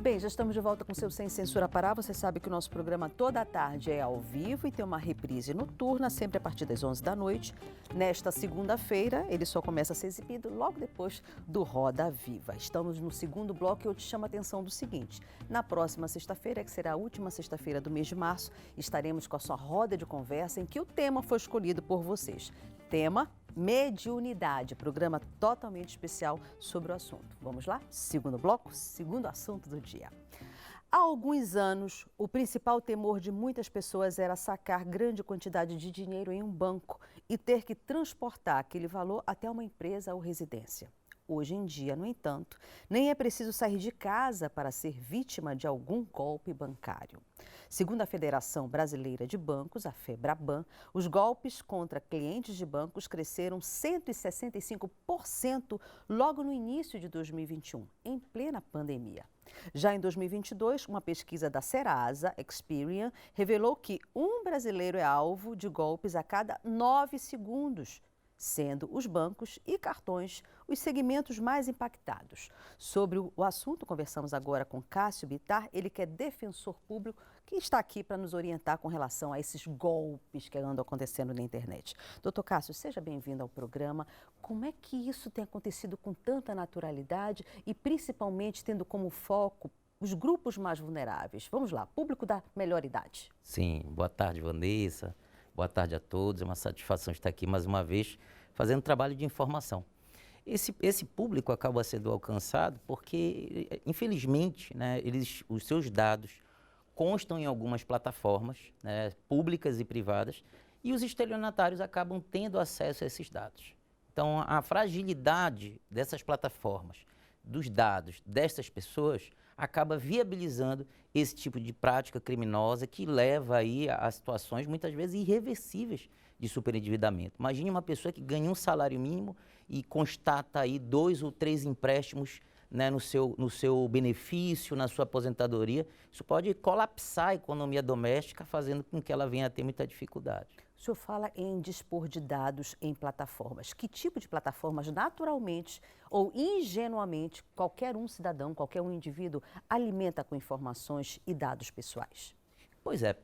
Bem, já estamos de volta com o seu Sem Censura Pará. Você sabe que o nosso programa toda a tarde é ao vivo e tem uma reprise noturna, sempre a partir das 11 da noite. Nesta segunda-feira, ele só começa a ser exibido logo depois do Roda Viva. Estamos no segundo bloco e eu te chamo a atenção do seguinte. Na próxima sexta-feira, que será a última sexta-feira do mês de março, estaremos com a sua roda de conversa em que o tema foi escolhido por vocês. Tema: mediunidade, programa totalmente especial sobre o assunto. Vamos lá? Segundo bloco, segundo assunto do dia. Há alguns anos, o principal temor de muitas pessoas era sacar grande quantidade de dinheiro em um banco e ter que transportar aquele valor até uma empresa ou residência. Hoje em dia, no entanto, nem é preciso sair de casa para ser vítima de algum golpe bancário. Segundo a Federação Brasileira de Bancos, a FEBRABAN, os golpes contra clientes de bancos cresceram 165% logo no início de 2021, em plena pandemia. Já em 2022, uma pesquisa da Serasa Experian revelou que um brasileiro é alvo de golpes a cada 9 segundos. Sendo os bancos e cartões os segmentos mais impactados. Sobre o assunto, conversamos agora com Cássio Bittar, ele que é defensor público, que está aqui para nos orientar com relação a esses golpes que andam acontecendo na internet. Doutor Cássio, seja bem-vindo ao programa. Como é que isso tem acontecido com tanta naturalidade e principalmente tendo como foco os grupos mais vulneráveis? Vamos lá, público da melhor idade. Sim, boa tarde, Vanessa. Boa tarde a todos, é uma satisfação estar aqui mais uma vez fazendo trabalho de informação. Esse público acaba sendo alcançado porque, infelizmente, né, os seus dados constam em algumas plataformas, né, públicas e privadas, e os estelionatários acabam tendo acesso a esses dados. Então, a fragilidade dessas plataformas, dos dados dessas pessoas, acaba viabilizando esse tipo de prática criminosa que leva aí a situações muitas vezes irreversíveis de superendividamento. Imagine uma pessoa que ganha um salário mínimo e constata aí 2 ou 3 empréstimos, né, no seu benefício, na sua aposentadoria. Isso pode colapsar a economia doméstica, fazendo com que ela venha a ter muita dificuldade. O senhor fala em dispor de dados em plataformas. Que tipo de plataformas, naturalmente ou ingenuamente, qualquer um cidadão, qualquer um indivíduo alimenta com informações e dados pessoais? Pois é,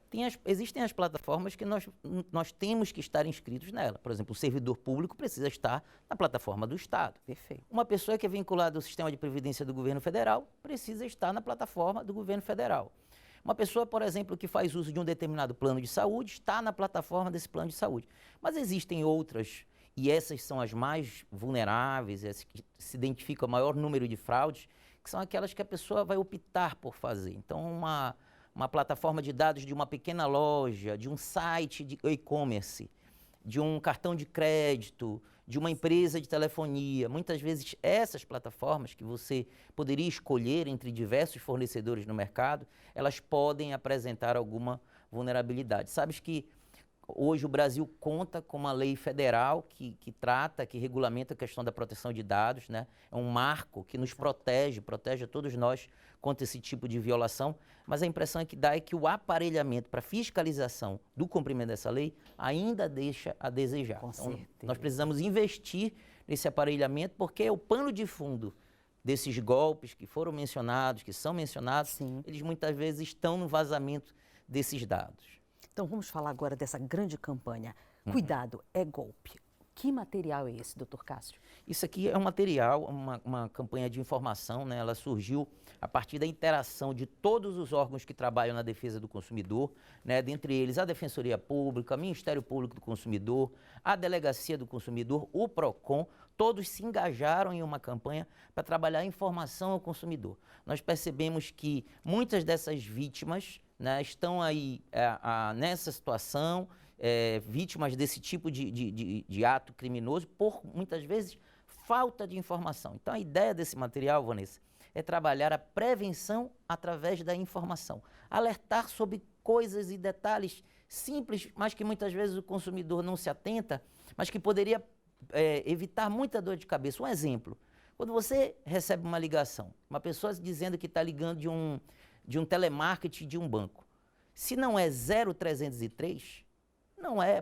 existem as plataformas que nós temos que estar inscritos nela. Por exemplo, o servidor público precisa estar na plataforma do Estado. Perfeito. Uma pessoa que é vinculada ao sistema de previdência do governo federal precisa estar na plataforma do governo federal. Uma pessoa, por exemplo, que faz uso de um determinado plano de saúde, está na plataforma desse plano de saúde. Mas existem outras, e essas são as mais vulneráveis, essas que se identificam o maior número de fraudes, que são aquelas que a pessoa vai optar por fazer. Então, uma plataforma de dados de uma pequena loja, de um site de e-commerce, de um cartão de crédito, de uma empresa de telefonia. Muitas vezes essas plataformas que você poderia escolher entre diversos fornecedores no mercado, elas podem apresentar alguma vulnerabilidade. Sabes que hoje o Brasil conta com uma lei federal que regulamenta a questão da proteção de dados, né? É um marco que nos protege a todos nós contra esse tipo de violação, mas a impressão que dá é que o aparelhamento para fiscalização do cumprimento dessa lei ainda deixa a desejar. Com então, certeza. nós precisamos investir nesse aparelhamento porque é o pano de fundo desses golpes que foram mencionados, que são mencionados, Sim. Eles muitas vezes estão no vazamento desses dados. Então vamos falar agora dessa grande campanha. Cuidado, é golpe. Que material é esse, doutor Cássio? Isso aqui é um material, uma campanha de informação, né? Ela surgiu a partir da interação de todos os órgãos que trabalham na defesa do consumidor, né? Dentre eles a Defensoria Pública, o Ministério Público do Consumidor, a Delegacia do Consumidor, o PROCON, todos se engajaram em uma campanha para trabalhar a informação ao consumidor. Nós percebemos que muitas dessas vítimas, né, estão aí nessa situação, vítimas desse tipo de ato criminoso por, muitas vezes, falta de informação. Então, a ideia desse material, Vanessa, é trabalhar a prevenção através da informação. Alertar sobre coisas e detalhes simples, mas que muitas vezes o consumidor não se atenta, mas que poderia evitar muita dor de cabeça. Um exemplo, quando você recebe uma ligação, uma pessoa dizendo que está ligando de um telemarketing de um banco, se não é 0303,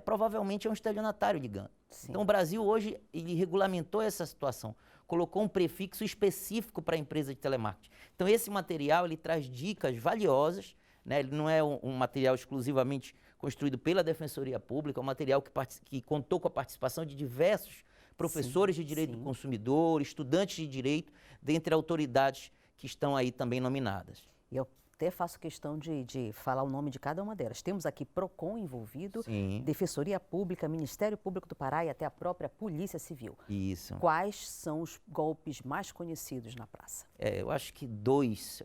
provavelmente é um estelionatário ligando. Sim. Então o Brasil hoje, ele regulamentou essa situação, colocou um prefixo específico para a empresa de telemarketing. Então esse material, ele traz dicas valiosas, né? Ele não é um material exclusivamente construído pela Defensoria Pública, é um material que contou com a participação de diversos professores de direito do consumidor, estudantes de direito, dentre autoridades que estão aí também nominadas. E eu até faço questão de falar o nome de cada uma delas. Temos aqui PROCON envolvido, Sim. Defensoria Pública, Ministério Público do Pará e até a própria Polícia Civil. Isso. Quais são os golpes mais conhecidos na praça? Eu acho que dois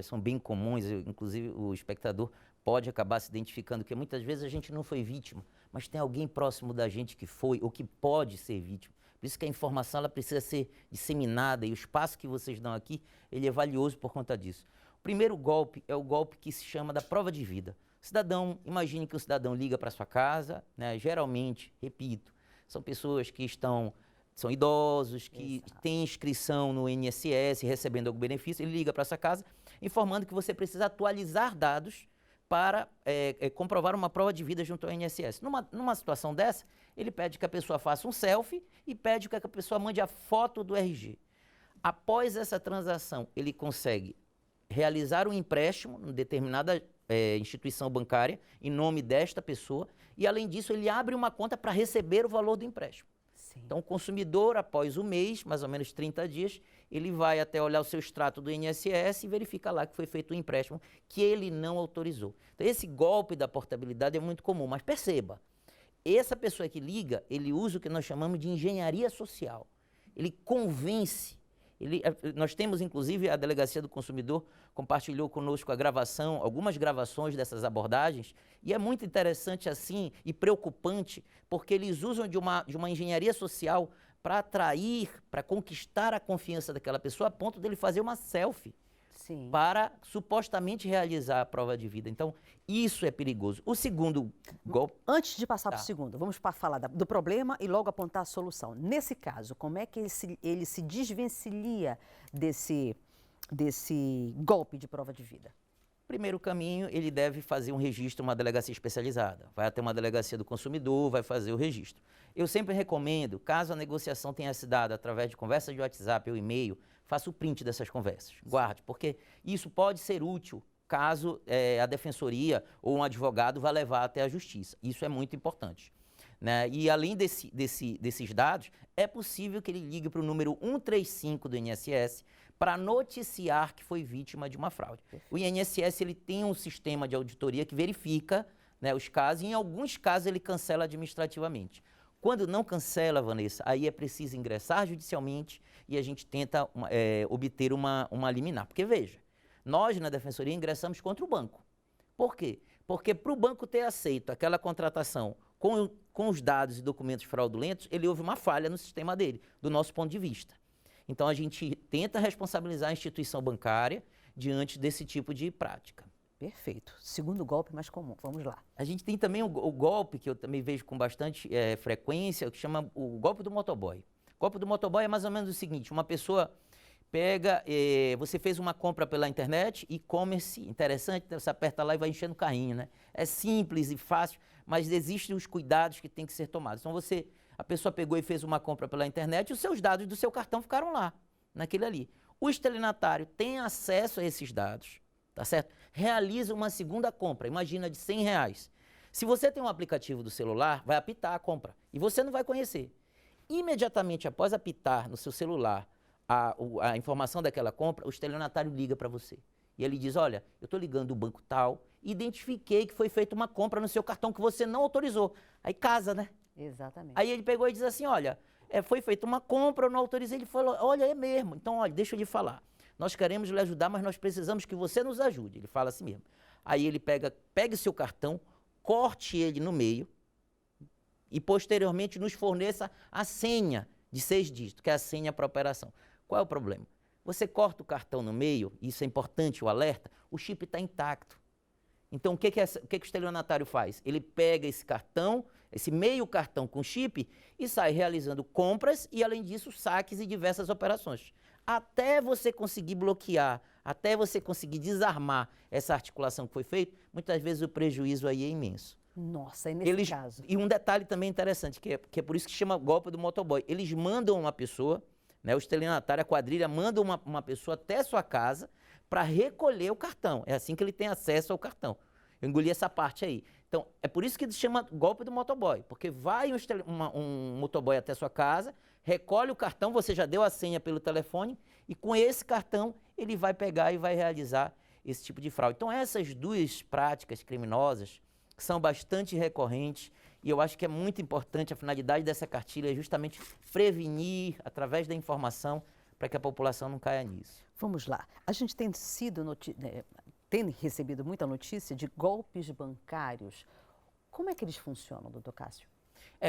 são bem comuns, inclusive o espectador pode acabar se identificando, porque muitas vezes a gente não foi vítima, mas tem alguém próximo da gente que foi ou que pode ser vítima. Por isso que a informação ela precisa ser disseminada e o espaço que vocês dão aqui, ele é valioso por conta disso. O primeiro golpe é o golpe que se chama da prova de vida. Cidadão, imagine que o cidadão liga para sua casa, né? Geralmente, repito, são pessoas que são idosos, que têm inscrição no INSS, recebendo algum benefício, ele liga para sua casa informando que você precisa atualizar dados para comprovar uma prova de vida junto ao INSS. Numa situação dessa, ele pede que a pessoa faça um selfie e pede que a pessoa mande a foto do RG. Após essa transação, ele consegue realizar um empréstimo em determinada instituição bancária em nome desta pessoa e, além disso, ele abre uma conta para receber o valor do empréstimo. Sim. Então, o consumidor, após o mês, mais ou menos 30 dias, ele vai até olhar o seu extrato do INSS e verifica lá que foi feito um empréstimo que ele não autorizou. Então, esse golpe da portabilidade é muito comum, mas perceba, essa pessoa que liga, ele usa o que nós chamamos de engenharia social. Ele convence. Nós temos, inclusive, a Delegacia do Consumidor compartilhou conosco algumas gravações dessas abordagens, e é muito interessante assim e preocupante, porque eles usam de uma engenharia social para atrair, para conquistar a confiança daquela pessoa, a ponto dele fazer uma selfie. Sim. Para supostamente realizar a prova de vida. Então, isso é perigoso. O segundo golpe... Antes de passar para o segundo, vamos falar do problema e logo apontar a solução. Nesse caso, como é que ele se desvencilha desse golpe de prova de vida? Primeiro caminho, ele deve fazer um registro em uma delegacia especializada. Vai até uma delegacia do consumidor, vai fazer o registro. Eu sempre recomendo, caso a negociação tenha se dado através de conversa de WhatsApp ou e-mail, faça o print dessas conversas, guarde, porque isso pode ser útil caso a defensoria ou um advogado vá levar até a justiça. Isso é muito importante, né? E além desses dados, é possível que ele ligue para o número 135 do INSS para noticiar que foi vítima de uma fraude. O INSS ele tem um sistema de auditoria que verifica, né, os casos e em alguns casos ele cancela administrativamente. Quando não cancela, Vanessa, aí é preciso ingressar judicialmente e a gente tenta obter uma liminar. Porque, veja, nós na Defensoria ingressamos contra o banco. Por quê? Porque para o banco ter aceito aquela contratação com os dados e documentos fraudulentos, ele houve uma falha no sistema dele, do nosso ponto de vista. Então, a gente tenta responsabilizar a instituição bancária diante desse tipo de prática. Perfeito. Segundo golpe mais comum, vamos lá. A gente tem também o golpe, que eu também vejo com bastante frequência, que chama o golpe do motoboy. O golpe do motoboy é mais ou menos o seguinte, uma pessoa pega, você fez uma compra pela internet, e-commerce, interessante, você aperta lá e vai enchendo o carrinho, né? É simples e fácil, mas existem os cuidados que têm que ser tomados. Então, a pessoa pegou e fez uma compra pela internet, e os seus dados do seu cartão ficaram lá, naquele ali. O estelionatário tem acesso a esses dados, tá certo? Realiza uma segunda compra, imagina de R$100. Se você tem um aplicativo do celular, vai apitar a compra e você não vai conhecer. Imediatamente após apitar no seu celular a informação daquela compra, o estelionatário liga para você. E ele diz, olha, eu estou ligando do banco tal, identifiquei que foi feita uma compra no seu cartão que você não autorizou. Aí casa, né? Exatamente. Aí ele pegou e diz assim, olha, foi feita uma compra, eu não autorizei. Ele falou, olha, é mesmo. Então, olha, deixa eu lhe falar. Nós queremos lhe ajudar, mas nós precisamos que você nos ajude. Ele fala assim mesmo. Aí ele pega o seu cartão, corte ele no meio e posteriormente nos forneça a senha de 6 dígitos, que é a senha para a operação. Qual é o problema? Você corta o cartão no meio, isso é importante, o alerta, o chip está intacto. Então, o que o estelionatário faz? Ele pega esse cartão, esse meio cartão com chip e sai realizando compras e, além disso, saques e diversas operações. Até você conseguir bloquear, até você conseguir desarmar essa articulação que foi feita, muitas vezes o prejuízo aí é imenso. Nossa, é nesse caso. E um detalhe também interessante, que é por isso que chama golpe do motoboy. Eles mandam uma pessoa, né, o estelionatário, a quadrilha, manda uma pessoa até a sua casa para recolher o cartão. É assim que ele tem acesso ao cartão. Eu engoli essa parte aí. Então, é por isso que se chama golpe do motoboy, porque vai um motoboy até a sua casa, recolhe o cartão, você já deu a senha pelo telefone, e com esse cartão ele vai pegar e vai realizar esse tipo de fraude. Então, essas duas práticas criminosas que são bastante recorrentes, e eu acho que é muito importante, a finalidade dessa cartilha é justamente prevenir, através da informação, para que a população não caia nisso. Vamos lá. A gente tem recebido muita notícia de golpes bancários. Como é que eles funcionam, doutor Cássio?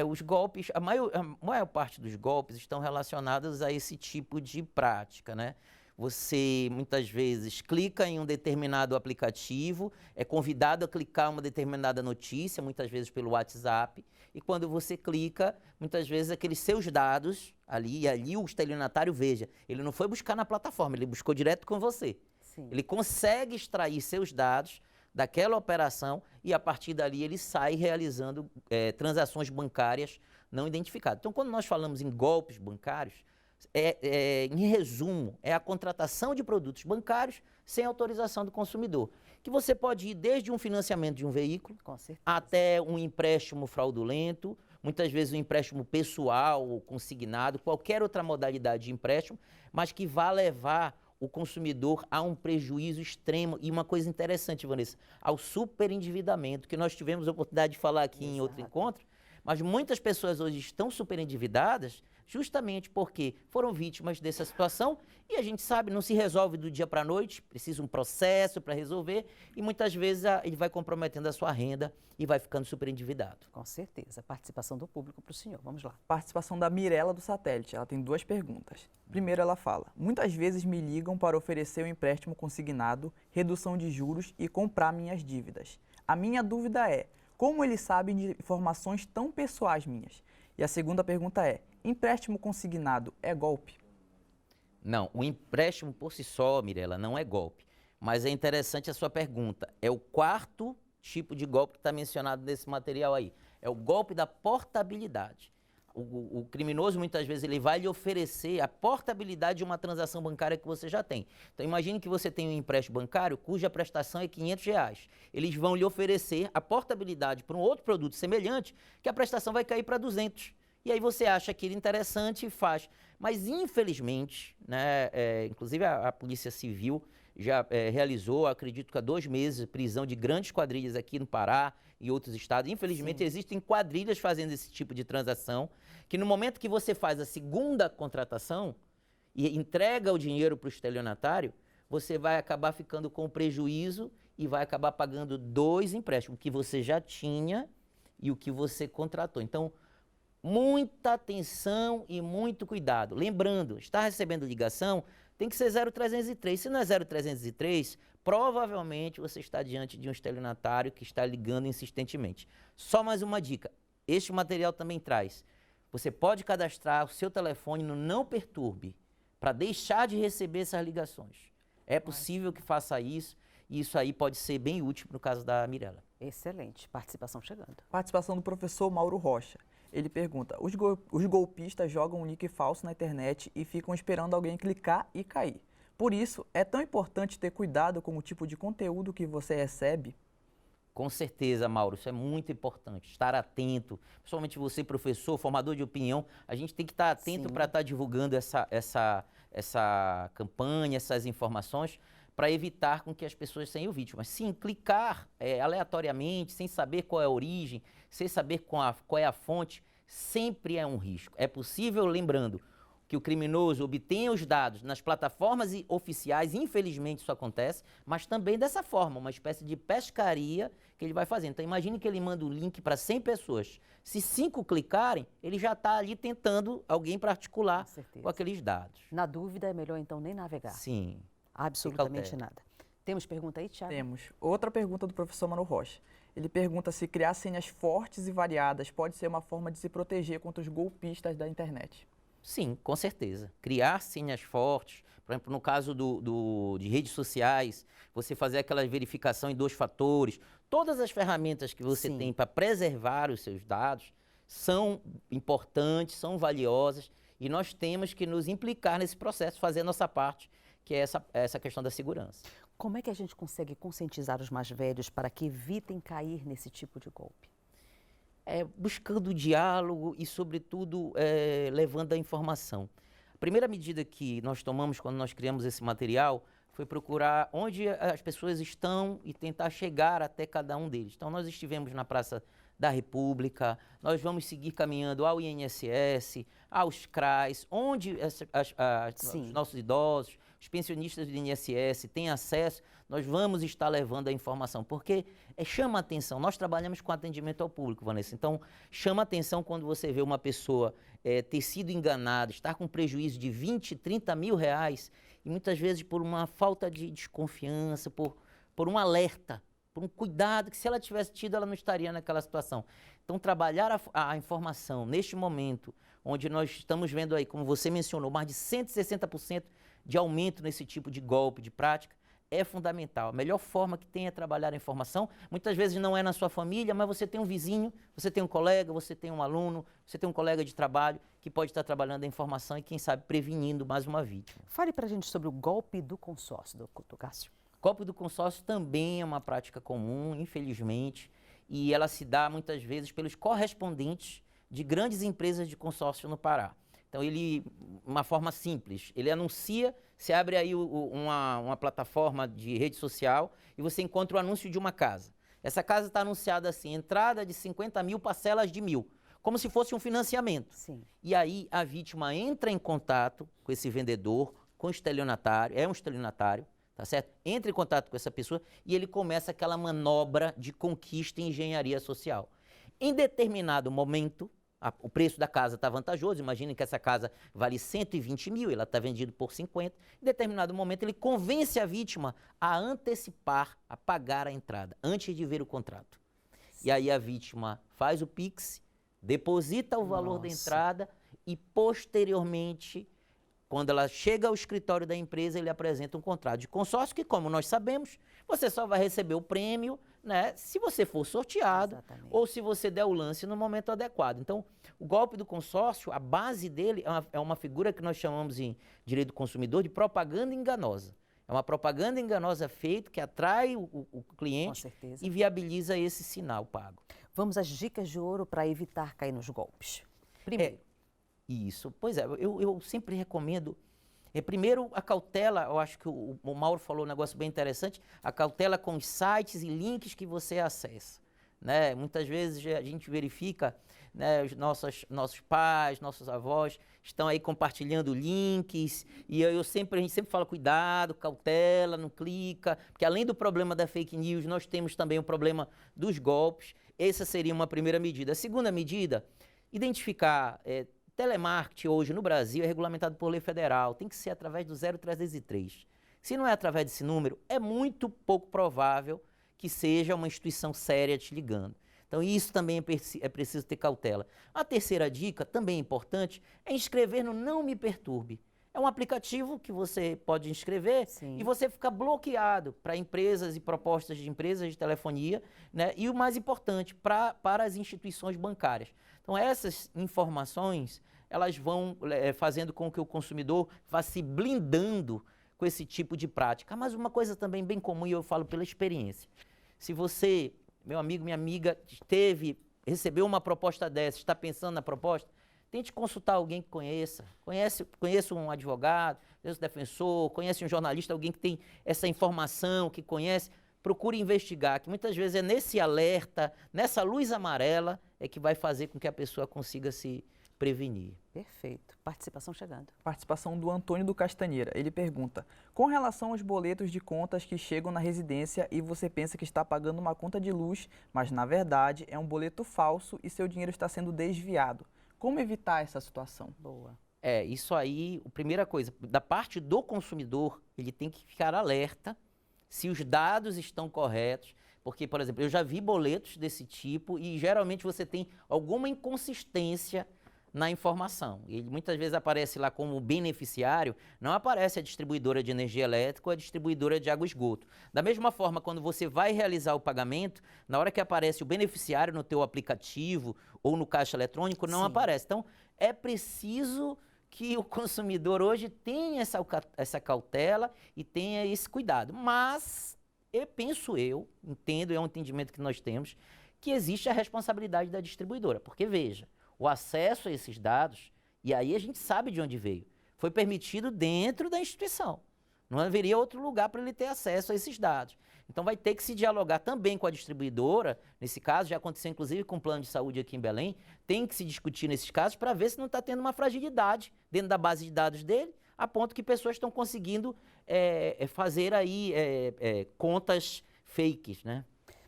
Os golpes, a maior parte dos golpes estão relacionados a esse tipo de prática, né? Você, muitas vezes, clica em um determinado aplicativo, é convidado a clicar uma determinada notícia, muitas vezes pelo WhatsApp, e quando você clica, muitas vezes aqueles seus dados ali o estelionatário veja, ele não foi buscar na plataforma, ele buscou direto com você. Sim. Ele consegue extrair seus dados daquela operação e a partir dali ele sai realizando transações bancárias não identificadas. Então, quando nós falamos em golpes bancários, em resumo, é a contratação de produtos bancários sem autorização do consumidor, que você pode ir desde um financiamento de um veículo até um empréstimo fraudulento, muitas vezes um empréstimo pessoal ou consignado, qualquer outra modalidade de empréstimo, mas que vá levar o consumidor a um prejuízo extremo. E uma coisa interessante, Vanessa, ao superendividamento, que nós tivemos a oportunidade de falar aqui em outro encontro, mas muitas pessoas hoje estão superendividadas justamente porque foram vítimas dessa situação e a gente sabe, não se resolve do dia para a noite, precisa um processo para resolver e muitas vezes ele vai comprometendo a sua renda e vai ficando superendividado. Com certeza. Participação do público para o senhor. Vamos lá. Participação da Mirella do Satélite. Ela tem 2 perguntas. Primeiro, ela fala: muitas vezes me ligam para oferecer um empréstimo consignado, redução de juros e comprar minhas dívidas. A minha dúvida é: como eles sabem de informações tão pessoais minhas? E a segunda pergunta é: empréstimo consignado é golpe? Não, o empréstimo por si só, Mirella, não é golpe. Mas é interessante a sua pergunta. É o quarto tipo de golpe que está mencionado nesse material aí. É o golpe da portabilidade. O criminoso, muitas vezes, ele vai lhe oferecer a portabilidade de uma transação bancária que você já tem. Então, imagine que você tem um empréstimo bancário cuja prestação é R$500. Eles vão lhe oferecer a portabilidade para um outro produto semelhante, que a prestação vai cair para 200. E aí você acha aquilo interessante e faz. Mas, infelizmente, né, inclusive a Polícia Civil já realizou, acredito que há 2 meses, prisão de grandes quadrilhas aqui no Pará e outros estados. Infelizmente, existem quadrilhas fazendo esse tipo de transação, que no momento que você faz a segunda contratação e entrega o dinheiro para o estelionatário, você vai acabar ficando com prejuízo e vai acabar pagando 2 empréstimos, o que você já tinha e o que você contratou. Então, muita atenção e muito cuidado. Lembrando, está recebendo ligação, tem que ser 0303. Se não é 0303, provavelmente você está diante de um estelionatário que está ligando insistentemente. Só mais uma dica, este material também traz. Você pode cadastrar o seu telefone no Não Perturbe, para deixar de receber essas ligações. É possível que faça isso, e isso aí pode ser bem útil no caso da Mirella. Excelente. Participação chegando. Participação do professor Mauro Rocha. Ele pergunta: os golpistas jogam um link falso na internet e ficam esperando alguém clicar e cair. Por isso, é tão importante ter cuidado com o tipo de conteúdo que você recebe? Com certeza, Mauro, isso é muito importante, estar atento, principalmente você, professor, formador de opinião, a gente tem que estar atento para estar divulgando essa campanha, essas informações, para evitar com que as pessoas sejam vítimas. Sim, clicar aleatoriamente, sem saber qual é a origem, sem saber qual é a fonte, sempre é um risco. É possível, lembrando, que o criminoso obtenha os dados nas plataformas oficiais, infelizmente isso acontece, mas também dessa forma, uma espécie de pescaria que ele vai fazer. Então imagine que ele manda o link para 100 pessoas. Se 5 clicarem, ele já está ali tentando alguém para articular com aqueles dados. Na dúvida, é melhor então nem navegar. Sim. Absolutamente nada. Temos pergunta aí, Thiago? Temos. Outra pergunta do professor Mano Rocha. Ele pergunta se criar senhas fortes e variadas pode ser uma forma de se proteger contra os golpistas da internet. Sim, com certeza. Criar senhas fortes, Por exemplo, no caso de redes sociais, você fazer aquela verificação em 2 fatores. Todas as ferramentas que você Sim. tem para preservar os seus dados são importantes, são valiosas, e nós temos que nos implicar nesse processo, fazer a nossa parte, que é essa questão da segurança. Como é que a gente consegue conscientizar os mais velhos para que evitem cair nesse tipo de golpe? Buscando o diálogo e, sobretudo, levando a informação. A primeira medida que nós tomamos quando nós criamos esse material foi procurar onde as pessoas estão e tentar chegar até cada um deles. Então, nós estivemos na Praça da República, nós vamos seguir caminhando ao INSS, aos CRAs, onde os nossos idosos, os pensionistas do INSS têm acesso, nós vamos estar levando a informação, porque chama a atenção. Nós trabalhamos com atendimento ao público, Vanessa, então chama a atenção quando você vê uma pessoa ter sido enganada, estar com prejuízo de 20, 30 mil reais, e muitas vezes por uma falta de desconfiança, por um alerta, por um cuidado que, se ela tivesse tido, ela não estaria naquela situação. Então, trabalhar a informação neste momento, onde nós estamos vendo aí, como você mencionou, mais de 160% de aumento nesse tipo de golpe, de prática, é fundamental. A melhor forma que tem é trabalhar a informação. Muitas vezes não é na sua família, mas você tem um vizinho, você tem um colega, você tem um aluno, você tem um colega de trabalho que pode estar trabalhando a informação e, quem sabe, prevenindo mais uma vítima. Fale para a gente sobre o golpe do consórcio, do Cássio. Golpe do consórcio também é uma prática comum, infelizmente, e ela se dá muitas vezes pelos correspondentes de grandes empresas de consórcio no Pará. Então, uma forma simples, ele anuncia, você abre aí uma plataforma de rede social e você encontra o anúncio de uma casa. Essa casa está anunciada assim, entrada de 50 mil, parcelas de 1.000, como se fosse um financiamento. Sim. E aí a vítima entra em contato com esse vendedor, com o estelionatário, é um estelionatário, tá certo? Entra em contato com essa pessoa e ele começa aquela manobra de conquista em engenharia social. Em determinado momento, o preço da casa está vantajoso, imaginem que essa casa vale 120 mil, ela está vendida por 50. Em determinado momento, ele convence a vítima a antecipar, a pagar a entrada, antes de ver o contrato. E aí a vítima faz o Pix, deposita o valor da entrada e, posteriormente, quando ela chega ao escritório da empresa, ele apresenta um contrato de consórcio que, como nós sabemos, você só vai receber o prêmio, né, se você for sorteado. Exatamente. Ou se você der o lance no momento adequado. Então, o golpe do consórcio, a base dele é uma figura que nós chamamos em direito do consumidor de propaganda enganosa. É uma propaganda enganosa feita que atrai o cliente e viabiliza esse sinal pago. Vamos às dicas de ouro para evitar cair nos golpes. Primeiro. Isso, pois é, eu sempre recomendo, primeiro a cautela. Eu acho que o Mauro falou um negócio bem interessante, a cautela com os sites e links que você acessa, né? Muitas vezes a gente verifica, né, os nossos pais, nossos avós estão aí compartilhando links, e a gente sempre fala, cuidado, cautela, não clica, porque além do problema da fake news, nós temos também o problema dos golpes. Essa seria uma primeira medida. A segunda medida, identificar. Telemarketing hoje no Brasil é regulamentado por lei federal, tem que ser através do 0303. Se não é através desse número, é muito pouco provável que seja uma instituição séria te ligando. Então isso também é preciso ter cautela. A terceira dica, também importante, é inscrever no Não Me Perturbe. É um aplicativo que você pode inscrever. Sim. E você fica bloqueado para empresas e propostas de empresas de telefonia, né? E o mais importante, para as instituições bancárias. Então essas informações, elas vão fazendo com que o consumidor vá se blindando com esse tipo de prática. Mas uma coisa também bem comum, e eu falo pela experiência. Se você, meu amigo, minha amiga, recebeu uma proposta dessa, está pensando na proposta, tente consultar alguém que conheça um advogado, um defensor, conhece um jornalista, alguém que tem essa informação, que conhece. Procure investigar, que muitas vezes é nesse alerta, nessa luz amarela, é que vai fazer com que a pessoa consiga se prevenir. Perfeito. Participação chegando. Participação do Antônio do Castanheira. Ele pergunta, com relação aos boletos de contas que chegam na residência e você pensa que está pagando uma conta de luz, mas na verdade é um boleto falso e seu dinheiro está sendo desviado. Como evitar essa situação? Boa. Isso aí, a primeira coisa, da parte do consumidor, ele tem que ficar alerta se os dados estão corretos, porque, por exemplo, eu já vi boletos desse tipo e geralmente você tem alguma inconsistência na informação. Ele muitas vezes aparece lá como beneficiário, não aparece a distribuidora de energia elétrica ou a distribuidora de água e esgoto. Da mesma forma, quando você vai realizar o pagamento, na hora que aparece o beneficiário no teu aplicativo ou no caixa eletrônico, não Sim. aparece. Então, é preciso que o consumidor hoje tenha essa cautela e tenha esse cuidado. Mas, entendo, é um entendimento que nós temos, que existe a responsabilidade da distribuidora. Porque, veja, o acesso a esses dados, e aí a gente sabe de onde veio, foi permitido dentro da instituição. Não haveria outro lugar para ele ter acesso a esses dados. Então vai ter que se dialogar também com a distribuidora, nesse caso, já aconteceu inclusive com o plano de saúde aqui em Belém, tem que se discutir nesses casos para ver se não está tendo uma fragilidade dentro da base de dados dele, a ponto que pessoas estão conseguindo fazer aí contas fakes, né?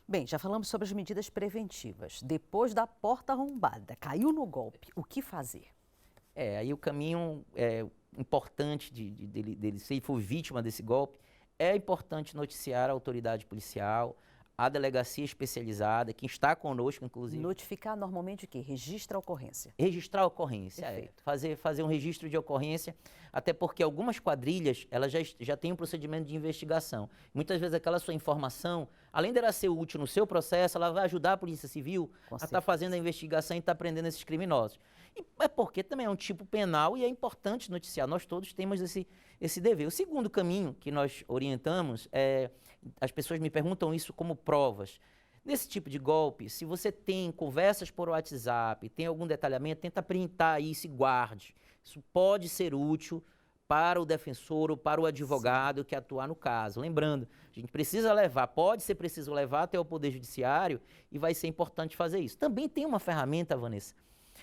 Bem, já falamos sobre as medidas preventivas. Depois da porta arrombada, caiu no golpe, o que fazer? Aí o caminho importante dele, se ele for vítima desse golpe, é importante noticiar a autoridade policial, a delegacia especializada, quem está conosco, inclusive. Notificar normalmente o quê? Registra a ocorrência. Registrar a ocorrência, Perfeito. fazer um registro de ocorrência, até porque algumas quadrilhas, elas já têm um procedimento de investigação. Muitas vezes aquela sua informação, além dela ser útil no seu processo, ela vai ajudar a Polícia Civil a estar fazendo a investigação e estar prendendo esses criminosos. E é porque também é um tipo penal e é importante noticiar. Nós todos temos esse dever. O segundo caminho que nós orientamos as pessoas me perguntam isso como provas. Nesse tipo de golpe, se você tem conversas por WhatsApp, tem algum detalhamento, tenta printar isso e guarde. Isso pode ser útil para o defensor ou para o advogado que atuar no caso. Lembrando, a gente precisa levar, pode ser preciso levar até o Poder Judiciário e vai ser importante fazer isso. Também tem uma ferramenta, Vanessa,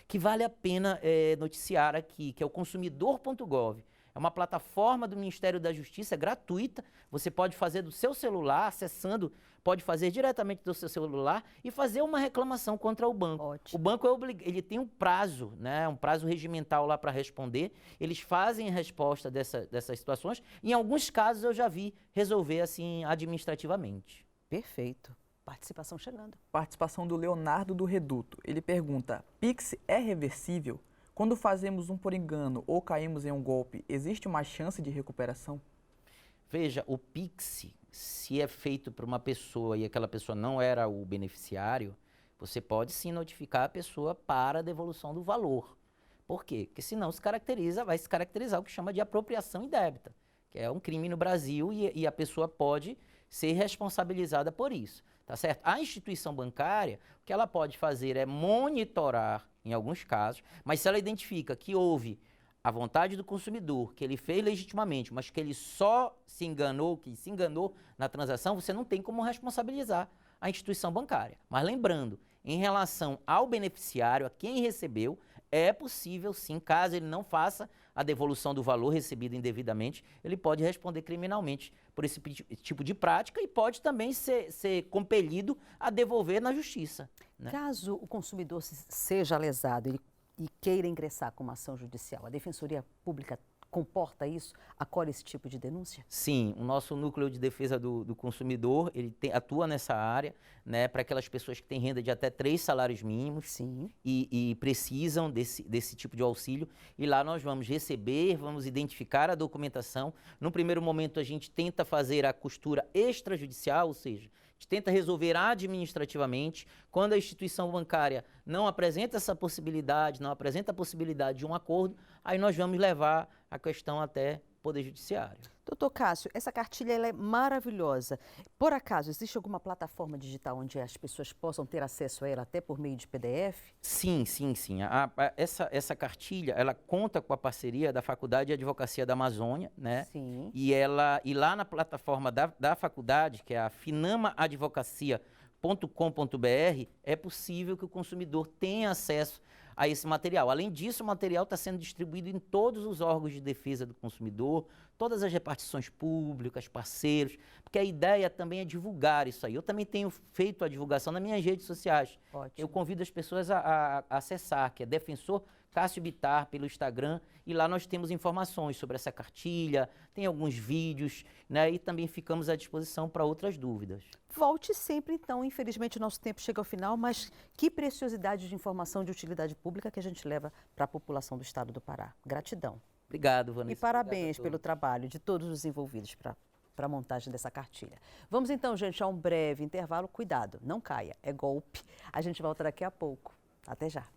que vale a pena noticiar aqui, que é o consumidor.gov. É uma plataforma do Ministério da Justiça, é gratuita, você pode fazer do seu celular, acessando, pode fazer diretamente do seu celular e fazer uma reclamação contra o banco. Ótimo. O banco ele tem um prazo, né, um prazo regimental lá para responder, eles fazem a resposta dessas situações, e em alguns casos eu já vi resolver assim administrativamente. Perfeito. Participação chegando. Participação do Leonardo do Reduto. Ele pergunta: Pix é reversível? Quando fazemos um por engano ou caímos em um golpe, existe uma chance de recuperação? Veja, o Pix, se é feito por uma pessoa e aquela pessoa não era o beneficiário, você pode sim notificar a pessoa para a devolução do valor. Por quê? Porque senão vai se caracterizar o que chama de apropriação indébita, que é um crime no Brasil e a pessoa pode ser responsabilizada por isso. Tá certo? A instituição bancária, o que ela pode fazer é monitorar, em alguns casos, mas se ela identifica que houve a vontade do consumidor, que ele fez legitimamente, mas que ele só se enganou na transação, você não tem como responsabilizar a instituição bancária. Mas lembrando, em relação ao beneficiário, a quem recebeu, é possível sim, caso ele não faça a devolução do valor recebido indevidamente, ele pode responder criminalmente por esse tipo de prática e pode também ser compelido a devolver na justiça, né? Caso o consumidor seja lesado e queira ingressar com uma ação judicial, a Defensoria Pública comporta isso? Acolhe esse tipo de denúncia? Sim, o nosso núcleo de defesa do consumidor, ele atua nessa área, né, para aquelas pessoas que têm renda de até 3 salários mínimos. Sim. E precisam desse tipo de auxílio. E lá nós vamos receber, vamos identificar a documentação. No primeiro momento, a gente tenta fazer a costura extrajudicial, ou seja, a gente tenta resolver administrativamente. Quando a instituição bancária não apresenta essa possibilidade, não apresenta a possibilidade de um acordo, aí nós vamos levar a questão até Poder Judiciário. Doutor Cássio, essa cartilha ela é maravilhosa. Por acaso, existe alguma plataforma digital onde as pessoas possam ter acesso a ela até por meio de PDF? Sim. Essa cartilha, ela conta com a parceria da Faculdade de Advocacia da Amazônia, né? Sim. E lá na plataforma da faculdade, que é a finamaadvocacia.com.br, é possível que o consumidor tenha acesso a esse material. Além disso, o material está sendo distribuído em todos os órgãos de defesa do consumidor, todas as repartições públicas, parceiros, porque a ideia também é divulgar isso aí. Eu também tenho feito a divulgação nas minhas redes sociais. Ótimo. Eu convido as pessoas a acessar, que é Defensor Cássio Bittar pelo Instagram, e lá nós temos informações sobre essa cartilha, tem alguns vídeos, né? E também ficamos à disposição para outras dúvidas. Volte sempre, então. Infelizmente, o nosso tempo chega ao final, mas que preciosidade de informação de utilidade pública que a gente leva para a população do estado do Pará. Gratidão. Obrigado, Vanessa. E parabéns pelo trabalho de todos os envolvidos para a montagem dessa cartilha. Vamos então, gente, a um breve intervalo. Cuidado, não caia, é golpe. A gente volta daqui a pouco. Até já.